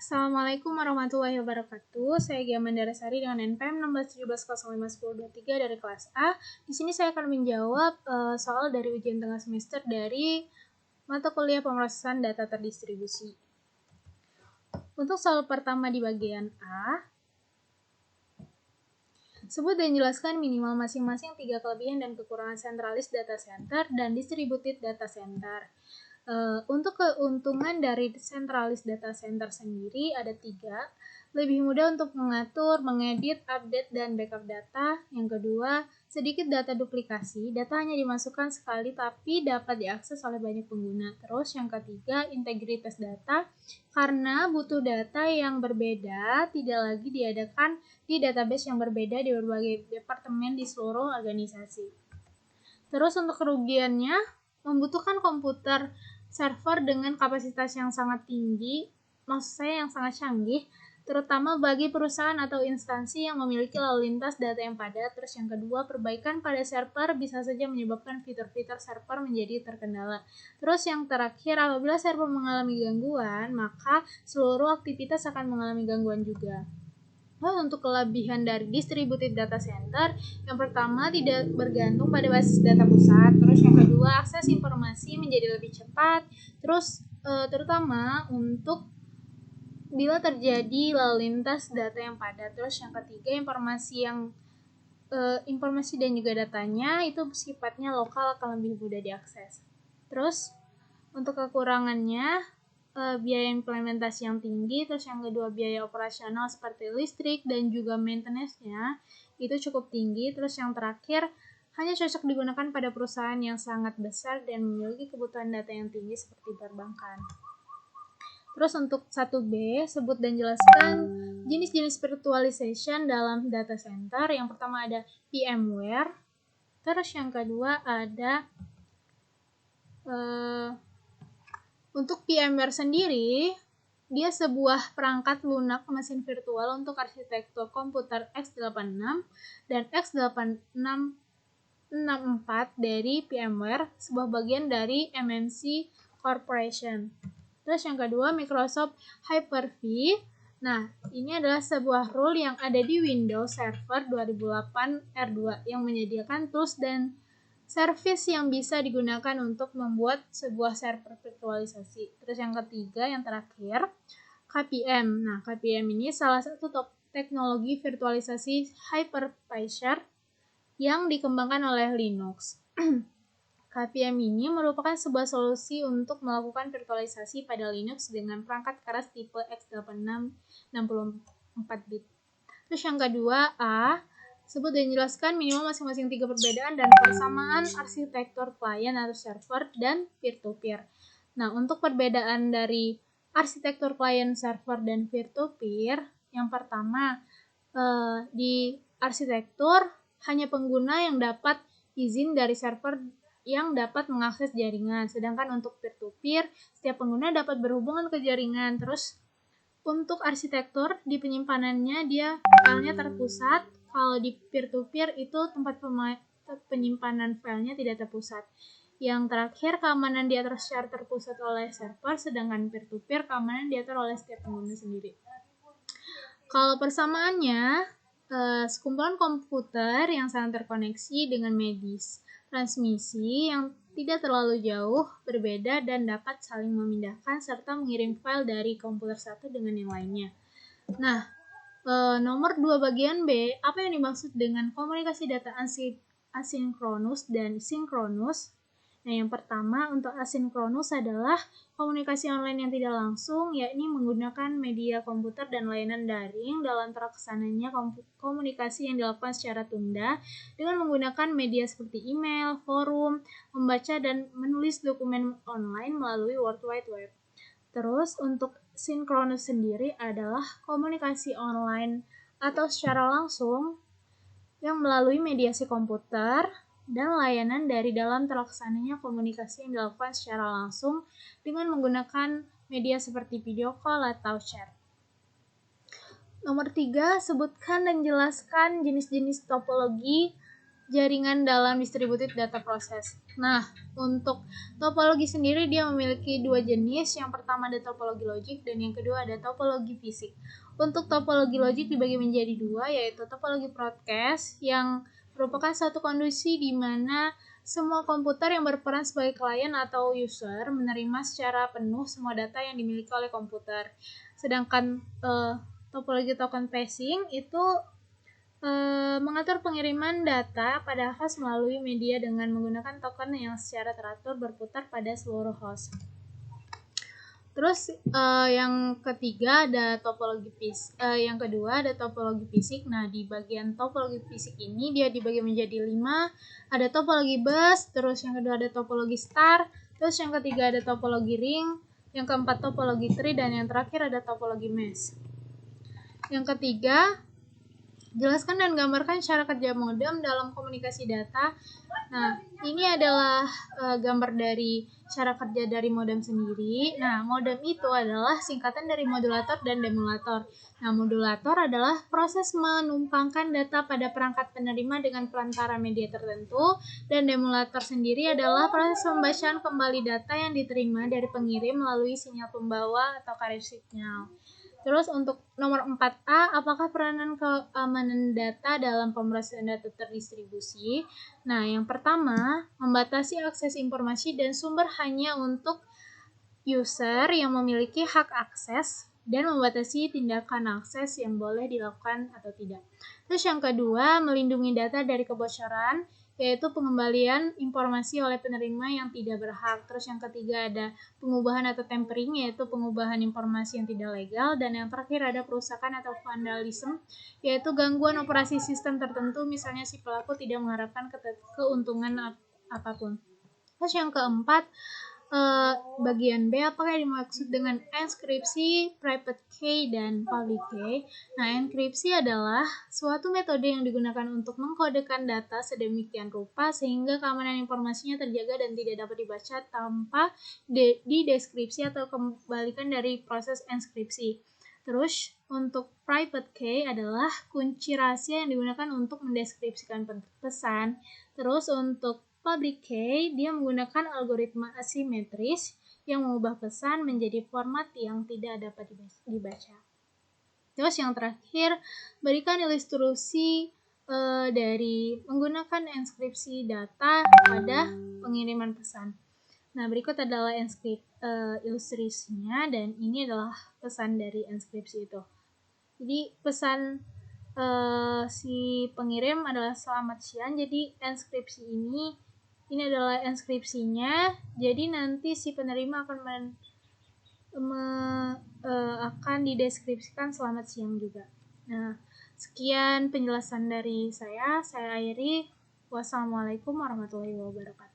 Assalamualaikum warahmatullahi wabarakatuh. Saya Gia Mandarasari dengan NPM 1617051023 dari kelas A. Di sini saya akan menjawab soal dari ujian tengah semester dari mata kuliah pemrosesan data terdistribusi. Untuk soal pertama di bagian A, sebut dan jelaskan minimal masing-masing 3 kelebihan dan kekurangan sentralis data center dan distributed data center. Untuk keuntungan dari sentralis data center sendiri ada 3. Lebih mudah untuk mengatur, mengedit, update, dan backup data. Yang kedua, sedikit data duplikasi. Data hanya dimasukkan sekali tapi dapat diakses oleh banyak pengguna. Terus yang ketiga, integritas data. Karena butuh data yang berbeda, tidak lagi diadakan di database yang berbeda di berbagai departemen di seluruh organisasi. Terus untuk kerugiannya, membutuhkan komputer server dengan kapasitas yang sangat tinggi, maksud saya yang sangat canggih, terutama bagi perusahaan atau instansi yang memiliki lalu lintas data yang padat. Terus yang kedua, perbaikan pada server bisa saja menyebabkan fitur-fitur server menjadi terkendala. Terus yang terakhir, apabila server mengalami gangguan, maka seluruh aktivitas akan mengalami gangguan juga. Untuk kelebihan dari distributed data center, yang pertama tidak bergantung pada basis data pusat, terus yang kedua akses informasi menjadi lebih cepat, terus terutama untuk bila terjadi lalu lintas data yang padat. Terus yang ketiga, informasi dan juga datanya itu sifatnya lokal akan lebih mudah diakses. Terus untuk kekurangannya, biaya implementasi yang tinggi, terus yang kedua biaya operasional seperti listrik dan juga maintenance-nya itu cukup tinggi, terus yang terakhir hanya cocok digunakan pada perusahaan yang sangat besar dan memiliki kebutuhan data yang tinggi seperti perbankan. Terus untuk 1B, sebut dan jelaskan jenis-jenis virtualization dalam data center. Yang pertama ada VMware, terus yang kedua ada untuk VMware sendiri, dia sebuah perangkat lunak mesin virtual untuk arsitektur komputer x86 dan x8664 dari VMware, sebuah bagian dari MNC Corporation. Terus yang kedua, Microsoft Hyper-V. Nah, ini adalah sebuah rule yang ada di Windows Server 2008 R2 yang menyediakan tools dan service yang bisa digunakan untuk membuat sebuah server virtualisasi. Terus yang ketiga, yang terakhir, KPM. Nah, KPM ini salah satu teknologi virtualisasi hypervisor yang dikembangkan oleh Linux. KPM ini merupakan sebuah solusi untuk melakukan virtualisasi pada Linux dengan perangkat keras tipe x86 64 bit. Terus yang kedua, A, sebut dan jelaskan minimal masing-masing 3 perbedaan dan persamaan arsitektur klien atau server dan peer-to-peer. Nah, untuk perbedaan dari arsitektur klien, server, dan peer-to-peer, yang pertama, di arsitektur hanya pengguna yang dapat izin dari server yang dapat mengakses jaringan, sedangkan untuk peer-to-peer, setiap pengguna dapat berhubungan ke jaringan. Terus untuk arsitektur di penyimpanannya dia filenya terpusat, kalau di peer-to-peer itu tempat penyimpanan filenya tidak terpusat. Yang terakhir, keamanan diatur secara terpusat oleh server, sedangkan peer-to-peer keamanan diatur oleh setiap pengguna sendiri. Kalau persamaannya, sekumpulan komputer yang saling terkoneksi dengan medis transmisi yang tidak terlalu jauh, berbeda, dan dapat saling memindahkan serta mengirim file dari komputer satu dengan yang lainnya. Nah, nomor 2 bagian B, apa yang dimaksud dengan komunikasi data asinkronus dan sinkronus? Nah, yang pertama untuk asinkronus adalah komunikasi online yang tidak langsung, yakni menggunakan media komputer dan layanan daring. Dalam terlaksananya komunikasi yang dilakukan secara tunda dengan menggunakan media seperti email, forum, membaca dan menulis dokumen online melalui World Wide Web. Terus untuk sinkronus sendiri adalah komunikasi online atau secara langsung yang melalui mediasi komputer dan layanan dari dalam terlaksananya komunikasi yang dilakukan secara langsung dengan menggunakan media seperti video call atau chat. Nomor 3, sebutkan dan jelaskan jenis-jenis topologi jaringan dalam distributed data process. Nah, untuk topologi sendiri dia memiliki dua jenis. Yang pertama ada topologi logik dan yang kedua ada topologi fisik. Untuk topologi logik dibagi menjadi dua, yaitu topologi broadcast yang merupakan satu kondisi di mana semua komputer yang berperan sebagai klien atau user menerima secara penuh semua data yang dimiliki oleh komputer. Sedangkan topologi token passing itu mengatur pengiriman data pada host melalui media dengan menggunakan token yang secara teratur berputar pada seluruh host. Terus yang ketiga ada topologi yang kedua ada topologi fisik. Nah, di bagian topologi fisik ini dia dibagi menjadi 5. Ada topologi bus, terus yang kedua ada topologi star, terus yang ketiga ada topologi ring, yang keempat topologi tree, dan yang terakhir ada topologi mesh. Yang ketiga, jelaskan dan gambarkan cara kerja modem dalam komunikasi data. Nah, ini adalah gambar dari cara kerja dari modem sendiri. Nah, modem itu adalah singkatan dari modulator dan demulator. Nah, modulator adalah proses menumpangkan data pada perangkat penerima dengan perantara media tertentu, dan demulator sendiri adalah proses pembacaan kembali data yang diterima dari pengirim melalui sinyal pembawa atau carrier signal. Terus untuk nomor 4A, apakah peranan keamanan data dalam pemrosesan data terdistribusi? Nah, yang pertama, membatasi akses informasi dan sumber hanya untuk user yang memiliki hak akses dan membatasi tindakan akses yang boleh dilakukan atau tidak. Terus yang kedua, melindungi data dari kebocoran, yaitu pengembalian informasi oleh penerima yang tidak berhak. Terus yang ketiga ada pengubahan atau tampering, yaitu pengubahan informasi yang tidak legal. Dan yang terakhir ada perusakan atau vandalisme, yaitu gangguan operasi sistem tertentu, misalnya si pelaku tidak mengharapkan keuntungan apapun. Terus yang keempat, bagian B, apakah yang dimaksud dengan enskripsi, private key, dan public key? Nah, enskripsi adalah suatu metode yang digunakan untuk mengkodekan data sedemikian rupa sehingga keamanan informasinya terjaga dan tidak dapat dibaca tanpa dideskripsi atau kebalikan dari proses enskripsi. Terus, untuk private key adalah kunci rahasia yang digunakan untuk mendeskripsikan pesan. Terus, untuk public key, dia menggunakan algoritma asimetris yang mengubah pesan menjadi format yang tidak dapat dibaca. Terus yang terakhir, berikan ilustrasi dari menggunakan enskripsi data pada pengiriman pesan. Nah, berikut adalah ilustrasinya, dan ini adalah pesan dari enskripsi itu. Jadi pesan si pengirim adalah selamat siang. Jadi ini adalah enskripsinya. Jadi nanti si penerima akan dideskripsikan selamat siang juga. Nah, sekian penjelasan dari saya akhiri. Wassalamualaikum warahmatullahi wabarakatuh.